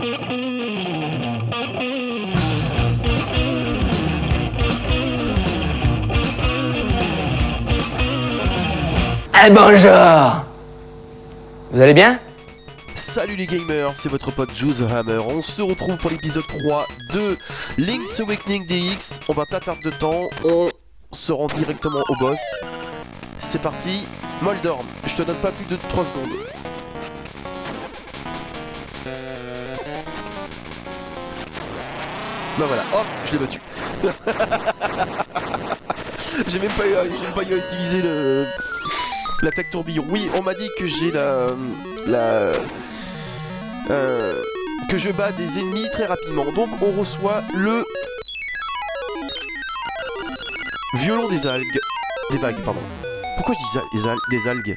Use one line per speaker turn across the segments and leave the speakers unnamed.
Eh bonjour. Vous allez bien?
Salut les gamers, c'est votre pote Juice the Hammer. On se retrouve pour l'épisode 3 de Link's Awakening DX. On va pas perdre de temps, on se rend directement au boss. C'est parti, Moldorm, je te donne pas plus de 3 secondes. Bah voilà, hop, je l'ai battu. J'ai même pas eu à utiliser l'attaque tourbillon. Oui, on m'a dit que j'ai que je bats des ennemis très rapidement. Donc on reçoit le violon des algues. Des vagues, pardon. Pourquoi je dis des algues?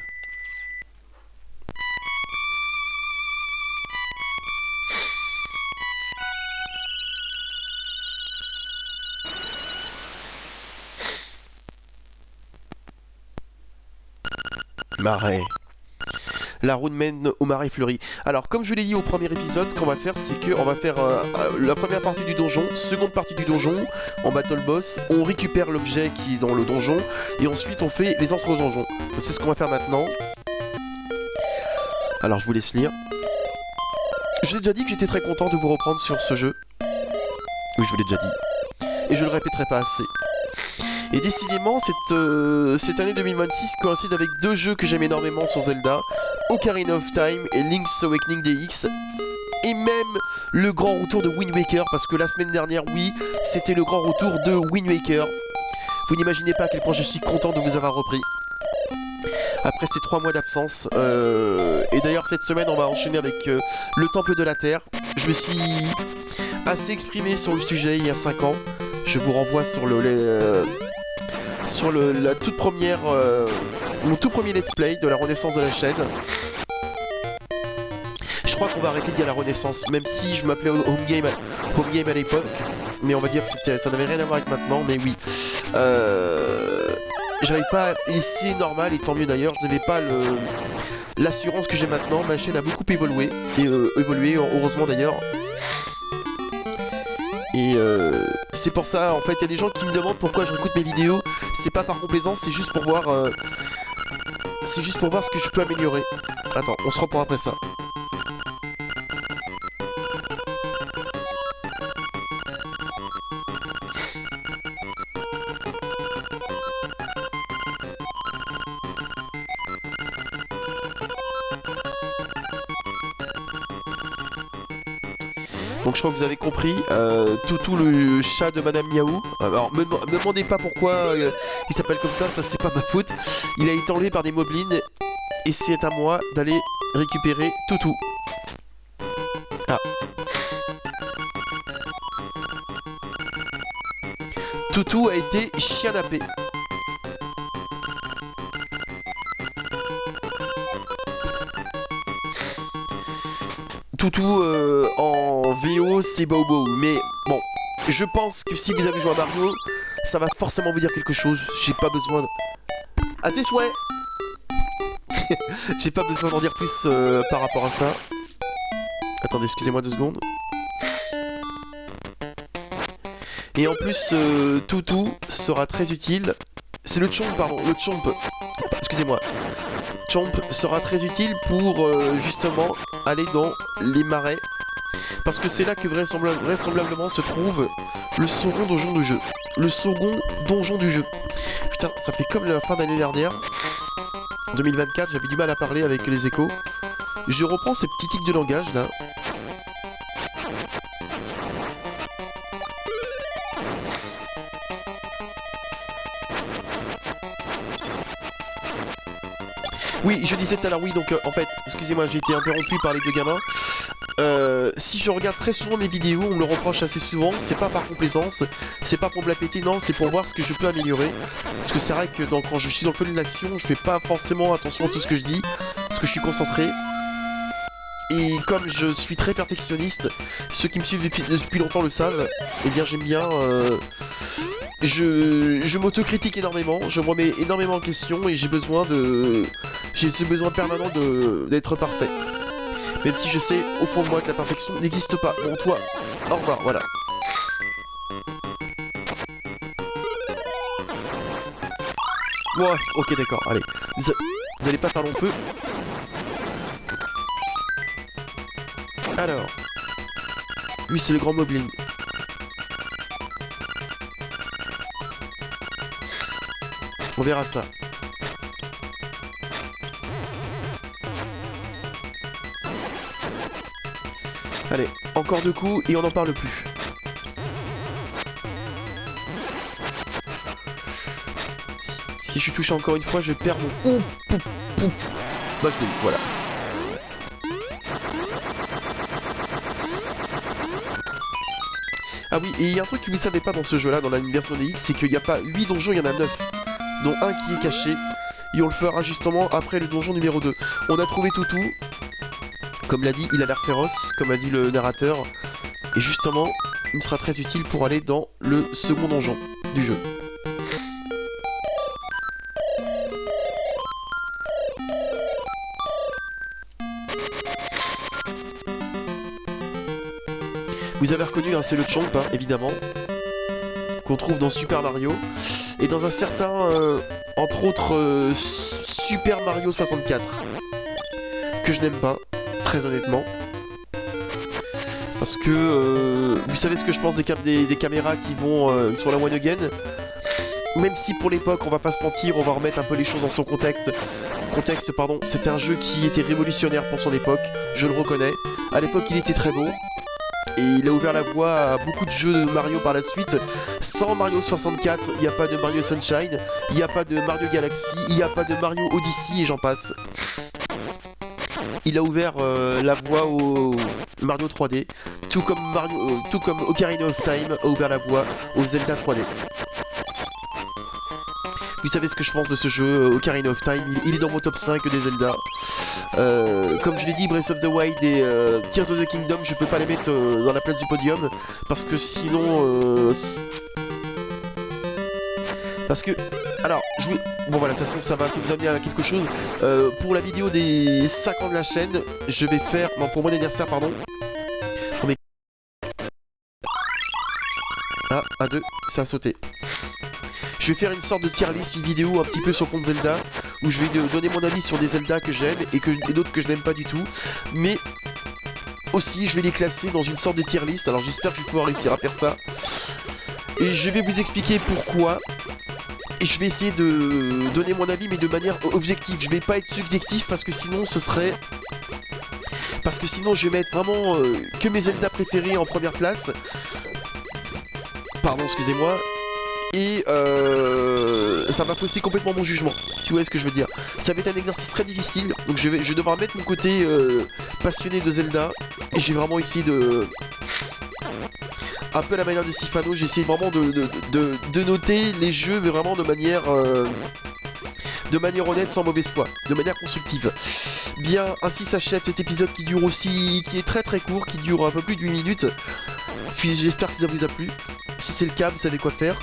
Marais. La route mène au marais fleuri. Alors, comme je l'ai dit au premier épisode, ce qu'on va faire, c'est qu'on va faire la première partie du donjon, seconde partie du donjon, en battle boss, on récupère l'objet qui est dans le donjon, et ensuite on fait les autres donjons. C'est ce qu'on va faire maintenant. Alors, je vous laisse lire. Je vous ai déjà dit que j'étais très content de vous reprendre sur ce jeu. Oui, je vous l'ai déjà dit. Et je le répéterai pas assez. Et décidément, cette année 2026 coïncide avec deux jeux que j'aime énormément sur Zelda, Ocarina of Time et Link's Awakening DX, et même le grand retour de Wind Waker, parce que la semaine dernière, oui, c'était le grand retour de Wind Waker. Vous n'imaginez pas à quel point je suis content de vous avoir repris. Après ces 3 mois d'absence, et d'ailleurs cette semaine on va enchaîner avec le Temple de la Terre. Je me suis assez exprimé sur le sujet il y a 5 ans. Je vous renvoie sur la toute première, mon tout premier let's play de la renaissance de la chaîne. Je crois qu'on va arrêter de dire la renaissance, même si je m'appelais Home Game à l'époque, mais on va dire que ça n'avait rien à voir avec maintenant, mais oui. J'avais pas, et c'est normal, et tant mieux d'ailleurs, je n'avais pas l'assurance que j'ai maintenant. Ma chaîne a beaucoup évolué, heureusement d'ailleurs. Et c'est pour ça, en fait, il y a des gens qui me demandent pourquoi je réécoute mes vidéos. C'est pas par complaisance, c'est juste pour voir ce que je peux améliorer. Attends, on se reprend après ça. Donc je crois que vous avez compris, Toutou le chat de Madame Miaou. Alors me demandez pas pourquoi il s'appelle comme ça c'est pas ma faute. Il a été enlevé par des moblins et c'est à moi d'aller récupérer Toutou. Ah. Toutou a été chianapé. Toutou en VO c'est Bobo, mais bon, je pense que si vous avez joué à Mario, ça va forcément vous dire quelque chose. J'ai pas besoin de... À tes souhaits. J'ai pas besoin d'en dire plus par rapport à ça. Attendez, excusez-moi 2 secondes. Et en plus, Toutou sera très utile. C'est le Chomp, pardon, le Chomp. Excusez-moi. Chomp sera très utile pour justement aller dans les marais, parce que c'est là que vraisemblablement se trouve le second donjon du jeu. Le second donjon du jeu. Putain, ça fait comme la fin d'année dernière. 2024, j'avais du mal à parler avec les échos. Je reprends ces petits tics de langage là. Oui, je disais tout à l'heure, oui, donc en fait, excusez-moi, j'ai été interrompu par les 2 gamins. Si je regarde très souvent mes vidéos, on me le reproche assez souvent, c'est pas par complaisance, c'est pas pour me la péter, non, c'est pour voir ce que je peux améliorer. Parce que c'est vrai que quand je suis dans le feu de l'action, je fais pas forcément attention à tout ce que je dis, parce que je suis concentré. Et comme je suis très perfectionniste, ceux qui me suivent depuis longtemps le savent, eh bien j'aime bien... Je m'autocritique énormément, je me remets énormément en question et j'ai besoin permanent d'être parfait. Même si je sais au fond de moi que la perfection n'existe pas. Bon, toi, au revoir, voilà. Ouais, ok, d'accord, allez. Vous allez pas faire long feu. Alors. Lui, c'est le grand moblin. On verra ça. Allez, encore 2 coups et on n'en parle plus. Si je suis touché encore une fois, je perds mon... Bah, je l'ai eu, voilà. Ah oui, et il y a un truc que vous ne savez pas dans ce jeu-là, dans la version DX, c'est qu'il n'y a pas 8 donjons, il y en a 9. Dont un qui est caché. Et on le fera justement après le donjon numéro 2. On a trouvé Toutou. Comme l'a dit, il a l'air féroce, comme a dit le narrateur. Et justement, il me sera très utile pour aller dans le second donjon du jeu. Vous avez reconnu, hein, c'est le Chomp, hein, évidemment, qu'on trouve dans Super Mario, et dans un certain, entre autres, Super Mario 64, que je n'aime pas, très honnêtement, parce que, vous savez ce que je pense des caméras qui vont sur la One Again, même si pour l'époque, on va pas se mentir, on va remettre un peu les choses dans son contexte, c'était un jeu qui était révolutionnaire pour son époque, je le reconnais, à l'époque il était très beau, et il a ouvert la voie à beaucoup de jeux de Mario par la suite. Sans Mario 64, il n'y a pas de Mario Sunshine, il n'y a pas de Mario Galaxy, il n'y a pas de Mario Odyssey et j'en passe. Il a ouvert la voie au Mario 3D, tout comme Ocarina of Time a ouvert la voie au Zelda 3D. Vous savez ce que je pense de ce jeu, Ocarina of Time, il est dans mon top 5 des Zelda. Comme je l'ai dit, Breath of the Wild et Tears of the Kingdom, je peux pas les mettre dans la place du podium, parce que sinon... Parce que... Alors, bon voilà, de toute façon, ça va vous amener à quelque chose. Pour la vidéo des 5 ans de la chaîne, je vais faire... Non, pour mon anniversaire, pardon. Ah, à 2, ça a sauté. Je vais faire une sorte de tier list, une vidéo un petit peu sur fond de Zelda, où je vais donner mon avis sur des Zelda que j'aime et d'autres que je n'aime pas du tout. Mais aussi, je vais les classer dans une sorte de tier list, alors j'espère que je vais pouvoir réussir à faire ça. Et je vais vous expliquer pourquoi. Et je vais essayer de donner mon avis, mais de manière objective. Je vais pas être subjectif parce que sinon ce serait... Parce que sinon je vais mettre vraiment que mes Zelda préférés en première place. Pardon, excusez-moi. Et ça va fausser complètement mon jugement. Tu vois ce que je veux dire? Ça va être un exercice très difficile. Donc je vais devoir mettre mon côté passionné de Zelda. Et j'ai vraiment essayé de... Un peu à la manière de Sifano, j'ai essayé vraiment de noter les jeux, mais vraiment de manière honnête, sans mauvaise foi, de manière constructive. Bien, ainsi s'achève cet épisode qui est très très court, qui dure un peu plus de 8 minutes. J'espère que ça vous a plu. Si c'est le cas, vous savez quoi faire.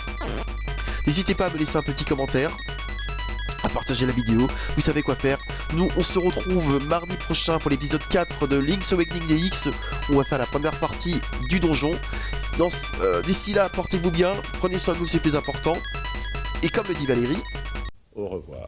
N'hésitez pas à me laisser un petit commentaire, à partager la vidéo, vous savez quoi faire. Nous, on se retrouve mardi prochain pour l'épisode 4 de Link's Awakening DX, où on va faire la première partie du donjon. D'ici là, portez-vous bien, prenez soin de vous, c'est le plus important. Et comme le dit Valérie,
au revoir.